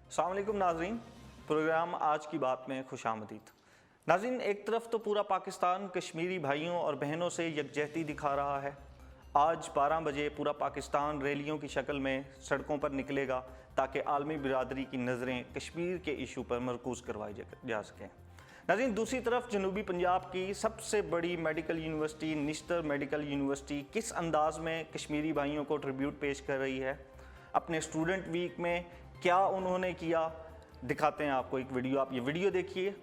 अस्सलाम वालेकुम नाज़रीन, प्रोग्राम आज की बात में खुशामदीद। नाज़रीन, एक तरफ तो पूरा पाकिस्तान कश्मीरी भाइयों और बहनों से यकजहती दिखा रहा है। आज 12 बजे पूरा पाकिस्तान रैलियों की शक्ल में सड़कों पर निकलेगा ताकि आलमी बिरादरी की नज़रें कश्मीर के इशू पर मरकूज़ करवाई जा सकें। नाज़रीन, दूसरी तरफ जनूबी पंजाब की सबसे बड़ी medical university Nishtar medical university किस अंदाज में कश्मीरी भाइयों को ट्रिब्यूट पेश कर रही है। अपने स्टूडेंट वीक में क्या उन्होंने किया, दिखाते हैं आपको एक वीडियो। आप ये वीडियो देखिए।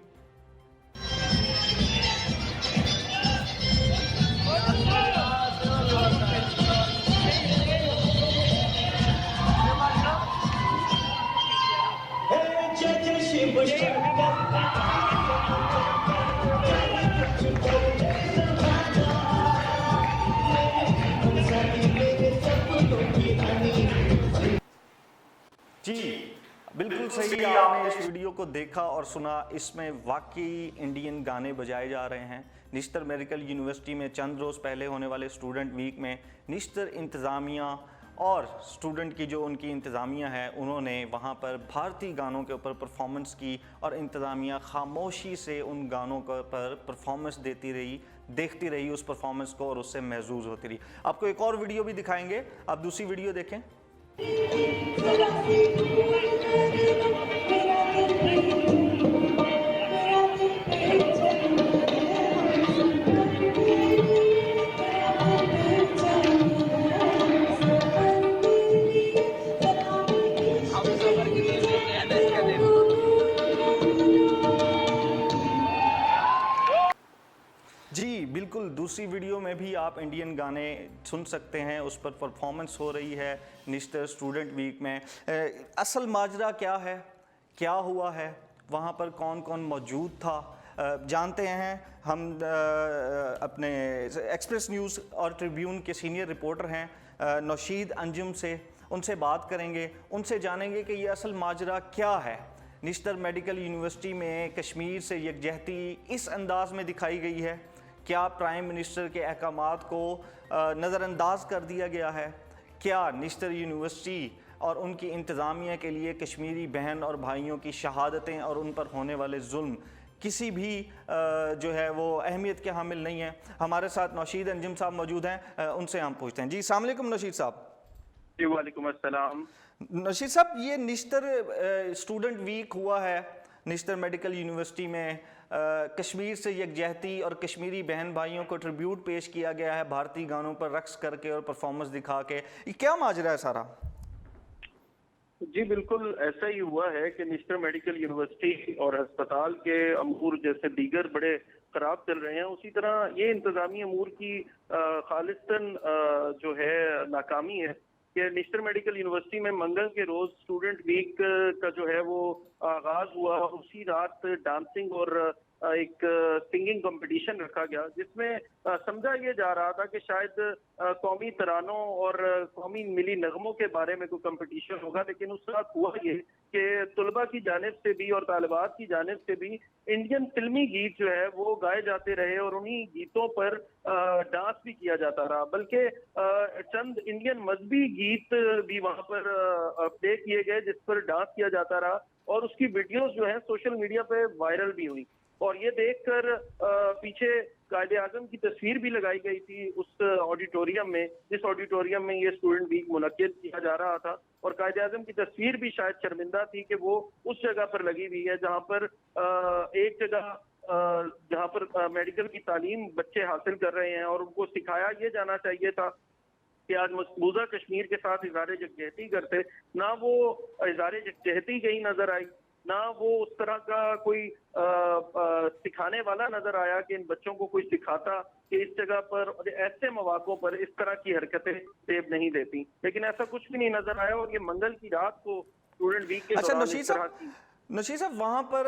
जी बिल्कुल सही, आपने इस वीडियो को देखा और सुना। इसमें वाकई इंडियन गाने बजाए जा रहे हैं। निश्तर मेडिकल यूनिवर्सिटी में चंद रोज़ पहले होने वाले स्टूडेंट वीक में निश्तर इंतज़ामिया और स्टूडेंट की जो उनकी इंतज़ामिया है, उन्होंने वहाँ पर भारतीय गानों के ऊपर परफॉर्मेंस की और इंतज़ामिया खामोशी से उन गानों पर परफॉर्मेंस देती रही, देखती रही उस परफॉर्मेंस को और उससे महजूज होती रही। आपको एक और वीडियो भी दिखाएंगे, आप दूसरी वीडियो देखें। जी बिल्कुल, दूसरी वीडियो में भी आप इंडियन गाने सुन सकते हैं, उस पर परफॉर्मेंस हो रही है निश्तर स्टूडेंट वीक में। असल माजरा क्या है, क्या हुआ है, वहाँ पर कौन कौन मौजूद था, जानते हैं हम। अपने एक्सप्रेस न्यूज़ और ट्रिब्यून के सीनियर रिपोर्टर हैं नौशीद अंजुम से, उनसे बात करेंगे, उनसे जानेंगे कि ये असल माजरा क्या है। निश्तर मेडिकल यूनिवर्सिटी में कश्मीर से यकजहती इस अंदाज में दिखाई गई है। क्या प्राइम मिनिस्टर के अहकामात को नज़रअंदाज कर दिया गया है? क्या निश्तर यूनिवर्सिटी और उनकी इंतज़ामिया के लिए कश्मीरी बहन और भाइयों की शहादतें और उन पर होने वाले जुल्म किसी भी जो है वो अहमियत के हामिल नहीं है? हमारे साथ नौशीद अंजुम साहब मौजूद हैं, उनसे हम पूछते हैं। जी अस्सलाम वालेकुम नौशीद साहब। जी वालेकुम अस्सलाम। नौशीद साहब, ये निश्तर स्टूडेंट वीक हुआ है निश्तर मेडिकल यूनिवर्सिटी में, कश्मीर से यकजहती और कश्मीरी बहन भाइयों को ट्रिब्यूट पेश किया गया है भारतीय गानों पर रक्स करके और परफॉर्मेंस दिखा के। ये क्या माजरा है सारा? जी बिल्कुल ऐसा ही हुआ है कि निश्तर मेडिकल यूनिवर्सिटी और अस्पताल के अमूर जैसे दीगर बड़े खराब चल रहे हैं, उसी तरह ये इंतजामी अमूर की खालिस्तन जो है नाकामी है कि निश्तर मेडिकल यूनिवर्सिटी में मंगल के रोज स्टूडेंट वीक का जो है वो आगाज हुआ और उसी रात डांसिंग और एक सिंगिंग कंपटीशन रखा गया, जिसमें समझा ये जा रहा था कि शायद कौमी तरानों और कौमी मिली नगमों के बारे में कोई कंपटीशन होगा। लेकिन उस रात हुआ ये कि तलबा की जानिब से भी और तालिबात की जानिब से भी इंडियन फिल्मी गीत जो है वो गाए जाते रहे और उन्हीं गीतों पर डांस भी किया जाता रहा। बल्कि चंद इंडियन मजहबी गीत भी वहां पर प्ले किए गए जिस पर डांस किया जाता रहा और उसकी वीडियोस जो है सोशल मीडिया पे वायरल भी हुई। और ये देखकर पीछे कायदे आजम की तस्वीर भी लगाई गई थी उस ऑडिटोरियम में, जिस ऑडिटोरियम में ये स्टूडेंट वीक मुनक्किद किया जा रहा था। और कायदे आजम की तस्वीर भी शायद शर्मिंदा थी कि वो उस जगह पर लगी हुई है जहां पर एक जगह जहां पर मेडिकल की तालीम बच्चे हासिल कर रहे हैं और उनको सिखाया ये जाना चाहिए था कि आज मकबूजा कश्मीर के साथ इज़हार यकजहती करते, ना वो इज़हार यकजहती कहीं नजर आई, ना वो उस तरह का कोई सिखाने वाला नजर आया कि इन बच्चों को कोई सिखाता कि इस जगह पर ऐसे मौकों पर इस तरह की हरकतें सेब नहीं देती। लेकिन ऐसा कुछ भी नहीं नजर आया और ये मंगल की रात को स्टूडेंट वीक के दौरान इस तरह की। नशीद साहब, वहाँ पर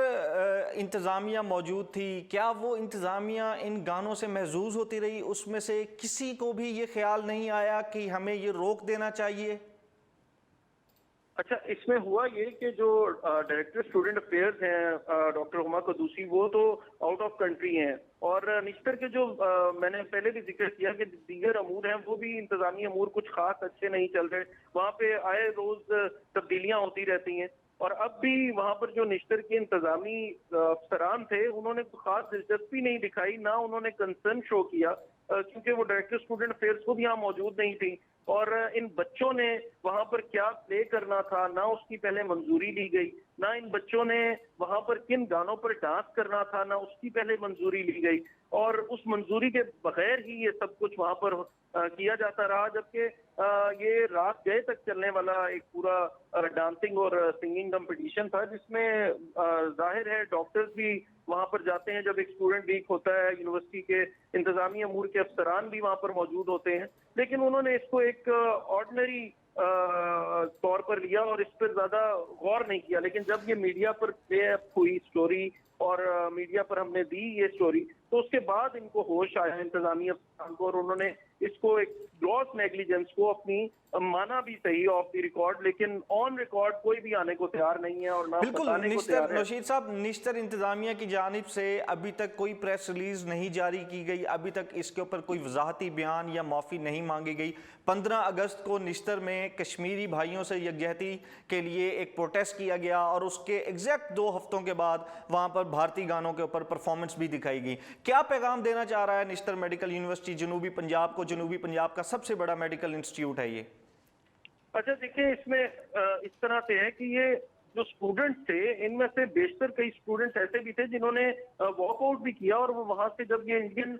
इंतज़ामिया मौजूद थी, क्या वो इंतज़ामिया इन गानों से महजूज होती रही? उसमें से किसी को भी ये ख्याल नहीं आया कि हमें ये रोक देना चाहिए? अच्छा, इसमें हुआ ये कि जो डायरेक्टर स्टूडेंट अफेयर्स हैं डॉक्टर हुमा कदूसी, वो तो आउट ऑफ कंट्री हैं, और निश्तर के जो मैंने पहले भी जिक्र किया कि दीगर अमूर हैं वो भी इंतजामी अमूर कुछ खास अच्छे नहीं चल रहे। वहाँ पे आए रोज तब्दीलियां होती रहती हैं, और अब भी वहाँ पर जो निश्तर के इंतजामी अफसरान थे उन्होंने खास दिलचस्पी नहीं दिखाई, ना उन्होंने कंसर्न शो किया, क्योंकि वो डायरेक्टर स्टूडेंट अफेयर्स खुद यहाँ मौजूद नहीं थी। और इन बच्चों ने वहां पर क्या प्ले करना था, ना उसकी पहले मंजूरी ली गई, ना इन बच्चों ने वहां पर किन गानों पर डांस करना था, ना उसकी पहले मंजूरी ली गई, और उस मंजूरी के बगैर ही ये सब कुछ वहां पर किया जाता रहा। जबकि ये रात गए तक चलने वाला एक पूरा डांसिंग और सिंगिंग कंपटीशन था, जिसमें जाहिर है डॉक्टर्स भी वहां पर जाते हैं जब एक स्टूडेंट वीक होता है, यूनिवर्सिटी के इंतजामी अमूर के अफसरान भी वहां पर मौजूद होते हैं, लेकिन उन्होंने इसको एक ऑर्डिनरी तौर पर लिया और इस पर ज्यादा गौर नहीं किया। लेकिन जब ये मीडिया पर प्ले हुई स्टोरी और मीडिया पर हमने दी ये स्टोरी, तो उसके बाद इनको होश आया इंतजामी अफसरान को, और उन्होंने इसको एक ग्रॉस नेग्लिजेंस को अपनी माना भी सही ऑफ द रिकॉर्ड, लेकिन ऑन रिकॉर्ड कोई भी आने को तैयार नहीं है और ना बताने को तैयार है। नौशीद साहब, निश्तर इंतजामिया की जानिब से अभी तक कोई प्रेस रिलीज नहीं जारी की गई, अभी तक इसके ऊपर कोई वजाहती बयान या माफ़ी नहीं मांगी गई। 15 अगस्त को निश्तर में कश्मीरी भाइयों से यकजहती के लिए एक प्रोटेस्ट किया गया, और उसके एग्जैक्ट 2 हफ्तों के बाद वहाँ पर भारतीय गानों के ऊपर परफॉर्मेंस भी दिखाई गई। क्या पैगाम देना चाह रहा है निश्तर मेडिकल यूनिवर्सिटी जनूबी पंजाब को? जनूबी पंजाब का सबसे बड़ा मेडिकल इंस्टीट्यूट है ये। अच्छा, देखिए, इसमें इस तरह से है कि ये जो स्टूडेंट्स थे, इनमें से बेशतर कई स्टूडेंट्स ऐसे भी थे जिन्होंने वॉकआउट भी किया, और वो वहां से जब ये इंडियन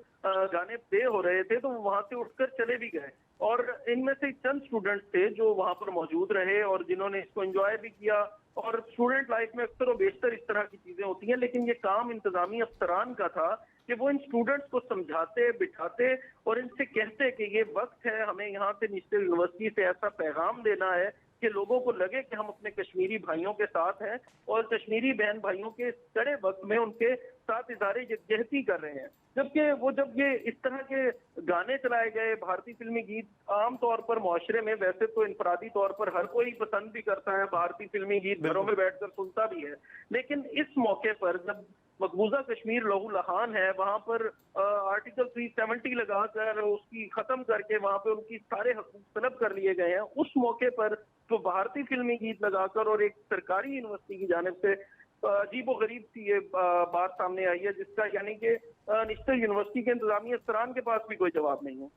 गाने प्ले हो रहे थे तो वो वहां से उठकर चले भी गए। और इनमें से चंद स्टूडेंट्स थे जो वहां पर मौजूद रहे और जिन्होंने इसको एंजॉय भी किया। और स्टूडेंट लाइफ में अक्सर और बेशतर इस तरह की चीजें होती हैं, लेकिन ये काम इंतजामी अफसरान का था कि वो इन स्टूडेंट्स को समझाते, बिठाते और इनसे कहते कि ये वक्त है, हमें यहाँ से निश्तर यूनिवर्सिटी से ऐसा पैगाम देना है कि लोगों को लगे कि हम अपने कश्मीरी भाइयों के साथ हैं, और कश्मीरी बहन भाइयों के कड़े वक्त में उनके साथ इज़हार यकजहती कर रहे हैं। जबकि वो जब ये इस तरह के गाने चलाए गए, भारतीय फिल्मी गीत आमतौर पर माशरे में वैसे तो इनफरादी तौर पर हर कोई पसंद भी करता है, भारतीय फिल्मी गीत घरों में बैठकर सुनता भी है, लेकिन इस मौके पर जब मकबूजा कश्मीर लहू लहान है, वहां पर आर्टिकल 370 लगाकर उसकी खत्म करके वहां पे उनकी सारे हकूक तलब कर लिए गए हैं, उस मौके पर तो भारतीय फिल्मी गीत लगाकर और एक सरकारी यूनिवर्सिटी की जानिब से अजीबो गरीब सी ये बात सामने आई है, जिसका यानी कि निश्तर यूनिवर्सिटी के इंतजामी अफसरान के पास भी कोई जवाब नहीं है।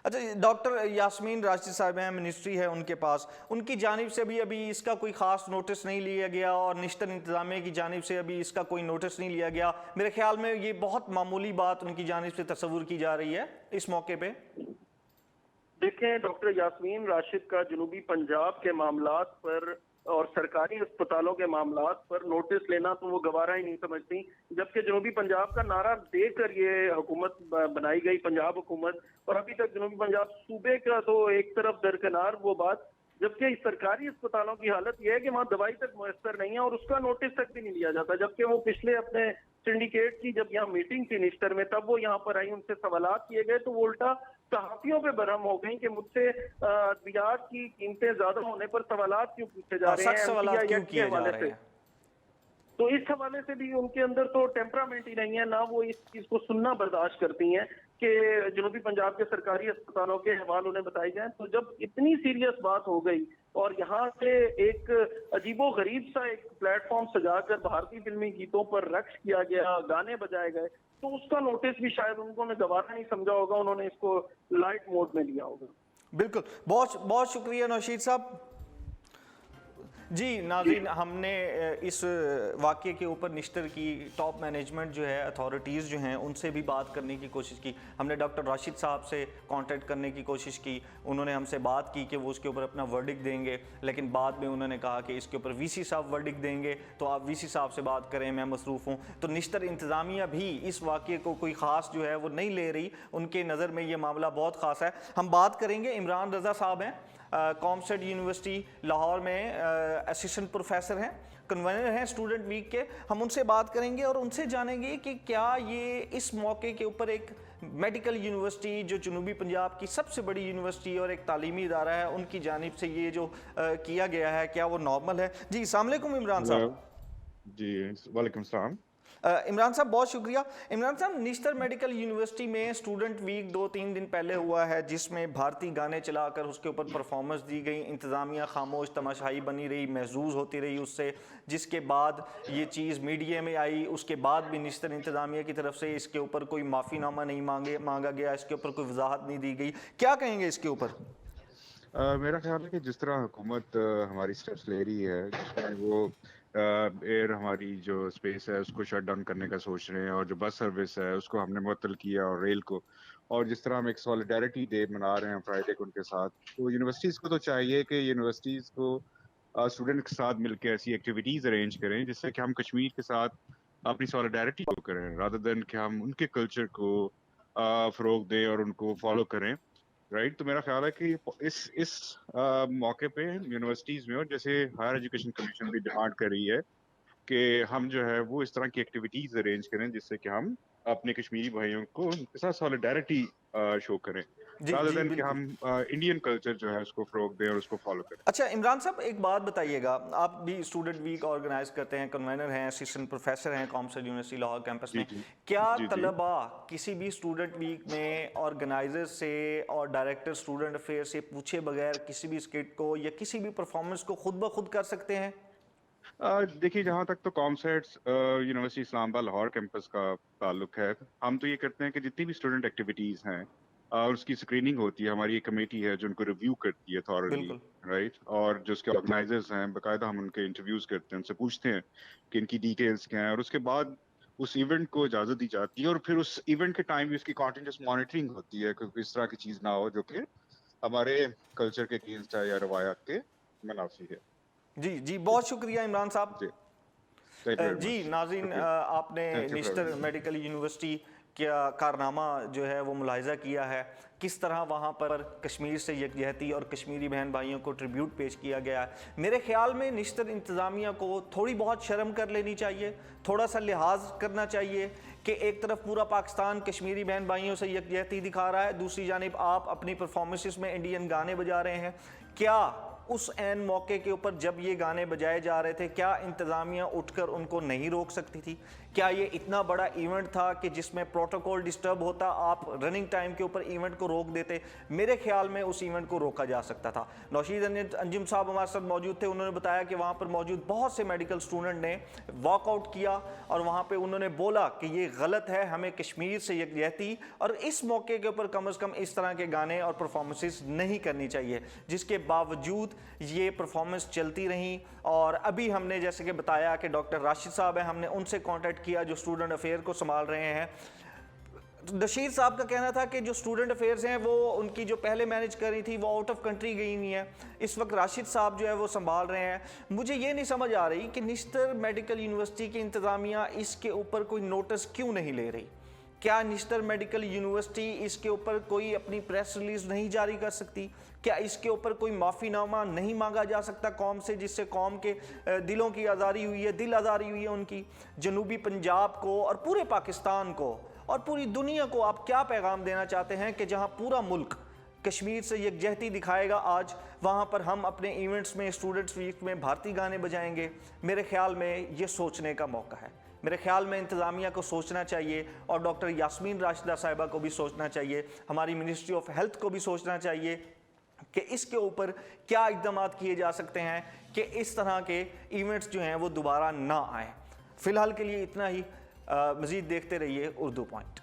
अच्छा, डॉक्टर यास्मीन राशिद साहब हैं, मिनिस्ट्री है उनके पास, उनकी जानिब से भी अभी इसका कोई खास नोटिस नहीं लिया गया, और निश्तर इंतजामिया की जानिब से अभी इसका कोई नोटिस नहीं लिया गया। मेरे ख्याल में ये बहुत मामूली बात उनकी जानिब से तस्वुर की जा रही है इस मौके पे। देखें, डॉक्टर यास्मीन राशिद का जनूबी पंजाब के मामलात पर और सरकारी अस्पतालों के मामलात पर नोटिस लेना तो वो गवारा ही नहीं समझती, जबकि जनूबी पंजाब का नारा देकर ये हुकूमत बनाई गई, पंजाब हुकूमत, और अभी तक जनूबी पंजाब सूबे का तो एक तरफ दरकिनार वो बात, जबकि सरकारी अस्पतालों की हालत यह है कि वहाँ दवाई तक मुयस्सर नहीं है और उसका नोटिस तक भी नहीं लिया जाता। जबकि वो पिछले अपने सिंडिकेट की जब यहाँ मीटिंग थी निश्तर में, तब वो यहाँ पर आई, उनसे सवालात किए गए तो वो उल्टा सहाफियों पे बरहम हो गई कि मुझसे अद्वियात की कीमतें ज्यादा होने पर सवालात क्यों पूछे जा रहे हैं, सवालात क्यों किए जा रहे हैं। तो इस हवाले से भी उनके अंदर तो टेम्परामेंट ही नहीं है, ना वो इस चीज को सुनना बर्दाश्त करती हैं कि जनूबी पंजाब के सरकारी अस्पतालों के अहवाल उन्हें बताए जाएं। तो जब इतनी सीरियस बात हो गई और यहाँ से एक अजीबो गरीब सा एक प्लेटफॉर्म सजाकर भारतीय फिल्मी गीतों पर रक्स किया गया, गाने बजाए गए, तो उसका नोटिस भी शायद उन्होंने गवारा नहीं समझा होगा, उन्होंने इसको लाइट मोड में लिया होगा। बिल्कुल, बहुत बहुत शुक्रिया नौशीद साहब। जी नाज़रीन, हमने इस वाक़े के ऊपर निश्तर की टॉप मैनेजमेंट जो है, अथॉरिटीज़ जो हैं, उनसे भी बात करने की कोशिश की। हमने डॉक्टर राशिद साहब से कांटेक्ट करने की कोशिश की, उन्होंने हमसे बात की कि वो उसके ऊपर अपना वर्डिक्ट देंगे, लेकिन बाद में उन्होंने कहा कि इसके ऊपर वीसी साहब वर्डिक्ट देंगे, तो आप वीसी साहब से बात करें, मैं मसरूफ़ हूँ। तो निश्तर इंतज़ामिया भी इस वाक़े को कोई ख़ास जो है वो नहीं ले रही, उनके नज़र में ये मामला बहुत ख़ास है। हम बात करेंगे, इमरान रज़ा साहब हैं, कॉमस्टेड यूनिवर्सिटी लाहौर में असिस्टेंट प्रोफेसर हैं, कन्वीनर हैं स्टूडेंट वीक के। हम उनसे बात करेंगे और उनसे जानेंगे कि क्या ये इस मौके के ऊपर एक मेडिकल यूनिवर्सिटी जो जनूबी पंजाब की सबसे बड़ी यूनिवर्सिटी और एक तालीमी इदारा है, उनकी जानिब से ये जो किया गया है, क्या वो नॉर्मल है? जी, अस्सलाम वालेकुम इमरान हेलो साहब। जी। वालेकुम सलाम। इमरान साहब बहुत शुक्रिया। इमरान साहब, निश्तर मेडिकल यूनिवर्सिटी में स्टूडेंट वीक 2-3 दिन पहले हुआ है, जिसमें भारतीय गाने चलाकर उसके ऊपर परफॉर्मेंस दी गई। इंतज़ामिया खामोश तमाशाई बनी रही, महजूज होती रही उससे, जिसके बाद ये चीज़ मीडिया में आई। उसके बाद भी निश्तर इंतज़ामिया की तरफ से इसके ऊपर कोई माफ़ीनामा नहीं मांगा गया, इसके ऊपर कोई वजाहत नहीं दी गई। क्या कहेंगे इसके ऊपर? मेरा ख्याल है कि जिस तरह हुकूमत हमारी स्टेप्स ले रही है, जिसमें वो एयर हमारी जो स्पेस है उसको शट डाउन करने का सोच रहे हैं, और जो बस सर्विस है उसको हमने मुअत्तल किया, और रेल को, और जिस तरह हम एक सॉलिडारिटी डे मना रहे हैं फ्राइडे को उनके साथ, तो यूनिवर्सिटीज़ को तो चाहिए कि यूनिवर्सिटीज़ को स्टूडेंट के साथ मिलकर ऐसी एक्टिविटीज़ अरेंज करें जिससे कि हम कश्मीर के साथ अपनी सॉलिडारिटी को करें, रादर देन कि हम उनके कल्चर को फ़रोग दें और उनको फॉलो करें। राइट, तो मेरा ख्याल है कि इस मौके पे यूनिवर्सिटीज़ में, और जैसे हायर एजुकेशन कमीशन भी डिमांड कर रही है कि हम जो है वो इस तरह की एक्टिविटीज़ अरेंज करें जिससे कि हम अपने कश्मीरी भाइयों को उनके साथ सॉलिडारिटी शो करें, जी रादर जी, देन कि बिल्कुल। हम इंडियन कल्चर जो है उसको फ़रोग दें और उसको फॉलो करें। अच्छा इमरान साहब, एक बात बताइएगा, आप भी स्टूडेंट वीक ऑर्गेनाइज करते हैं, कन्वेनर हैं, असिस्टेंट प्रोफेसर हैं कॉमर्स यूनिवर्सिटी लाहौर कैंपस जी में। जी क्या जी जी। तलबा किसी भी स्टूडेंट वीक में ऑर्गेनाइजर से और डायरेक्टर स्टूडेंट अफेयर से पूछे बगैर किसी भी स्किट को या किसी भी परफॉर्मेंस को खुद ब खुद कर सकते हैं? देखिए, जहाँ तक तो COMSATS university Islamabad Lahore campus का ताल्लुक है, हम तो ये करते हैं कि जितनी भी स्टूडेंट एक्टिविटीज़ हैं, उसकी स्क्रीनिंग होती है। हमारी एक कमेटी है जो उनको रिव्यू करती है थॉरली, बिल्कुल। राइट, और जो उसके ऑर्गेनाइजर्स हैं बाकायदा हम उनके इंटरव्यूज़ करते हैं, उनसे पूछते हैं कि इनकी डिटेल्स क्या हैं, और उसके बाद उस इवेंट को इजाज़त दी जाती है, और फिर उस इवेंट के टाइम भी उसकी कॉन्टिन्यूस मॉनिटरिंग होती है कि इस तरह की चीज़ ना हो जो कि हमारे कल्चर के अगेंस्ट है या रवायात के मनाफी है। जी जी, बहुत शुक्रिया इमरान साहब। जी, थैंक यू वेरी जी मच। नाज़रीन, शुक्रिया। आपने thank you for Nishtar having me. Medical university का कारनामा जो है वो मुलाहिज़ा किया है, किस तरह वहाँ पर कश्मीर से यकजहती और कश्मीरी बहन भाइयों को ट्रिब्यूट पेश किया गया है। मेरे ख्याल में निश्तर इंतज़ामिया को थोड़ी बहुत शर्म कर लेनी चाहिए, थोड़ा सा लिहाज करना चाहिए कि एक तरफ पूरा पाकिस्तान कश्मीरी बहन भाइयों से यकजहती दिखा रहा है, दूसरी जानिब आप अपनी परफॉर्मेंसेस में इंडियन गाने बजा रहे हैं। क्या उस ऐन मौके के ऊपर जब ये गाने बजाए जा रहे थे, क्या इंतज़ामिया उठकर उनको नहीं रोक सकती थी? क्या ये इतना बड़ा इवेंट था कि जिसमें प्रोटोकॉल डिस्टर्ब होता, आप रनिंग टाइम के ऊपर इवेंट को रोक देते? मेरे ख्याल में उस इवेंट को रोका जा सकता था। नौशीद अंजुम साहब हमारे साथ मौजूद थे, उन्होंने बताया कि वहाँ पर मौजूद बहुत से मेडिकल स्टूडेंट ने वॉकआउट किया और वहाँ पर उन्होंने बोला कि ये गलत है, हमें कश्मीर से यकजहती और इस मौके के ऊपर कम अज़ कम इस तरह के गाने और परफॉर्मेंसेस नहीं करनी चाहिए। जिसके बावजूद ये परफॉर्मेंस चलती रहीं, और अभी हमने जैसे कि बताया कि डॉक्टर राशिद साहब हैं, हमने उनसे कांटेक्ट किया जो स्टूडेंट अफेयर को संभाल रहे हैं। नशीर साहब का कहना था कि जो स्टूडेंट अफेयर्स हैं वो उनकी जो पहले मैनेज कर रही थी वो आउट ऑफ कंट्री गई हुई है, इस वक्त राशिद साहब जो है वो संभाल रहे हैं। मुझे ये नहीं समझ आ रही कि निश्तर मेडिकल यूनिवर्सिटी की इंतज़ामिया इसके ऊपर कोई नोटिस क्यों नहीं ले रही। क्या निश्तर मेडिकल यूनिवर्सिटी इसके ऊपर कोई अपनी प्रेस रिलीज नहीं जारी कर सकती? क्या इसके ऊपर कोई माफ़ीनामा नहीं मांगा जा सकता कौम से, जिससे कौम के दिलों की आज़ारी हुई है, दिल आज़ारी हुई है उनकी? जनूबी पंजाब को और पूरे पाकिस्तान को और पूरी दुनिया को आप क्या पैगाम देना चाहते हैं कि जहां पूरा मुल्क कश्मीर से यकजहती दिखाएगा आज, वहां पर हम अपने इवेंट्स में, स्टूडेंट्स वीक में भारतीय गाने बजाएंगे? मेरे ख्याल में ये सोचने का मौका है। मेरे ख्याल में इंतज़ामिया को सोचना चाहिए और डॉक्टर यास्मीन राशिदा साहिबा को भी सोचना चाहिए, हमारी मिनिस्ट्री ऑफ हेल्थ को भी सोचना चाहिए कि इसके ऊपर क्या इक़दाम किए जा सकते हैं कि इस तरह के इवेंट्स जो हैं वो दोबारा ना आए। फ़िलहाल के लिए इतना ही। मज़ीद देखते रहिए उर्दू पॉइंट।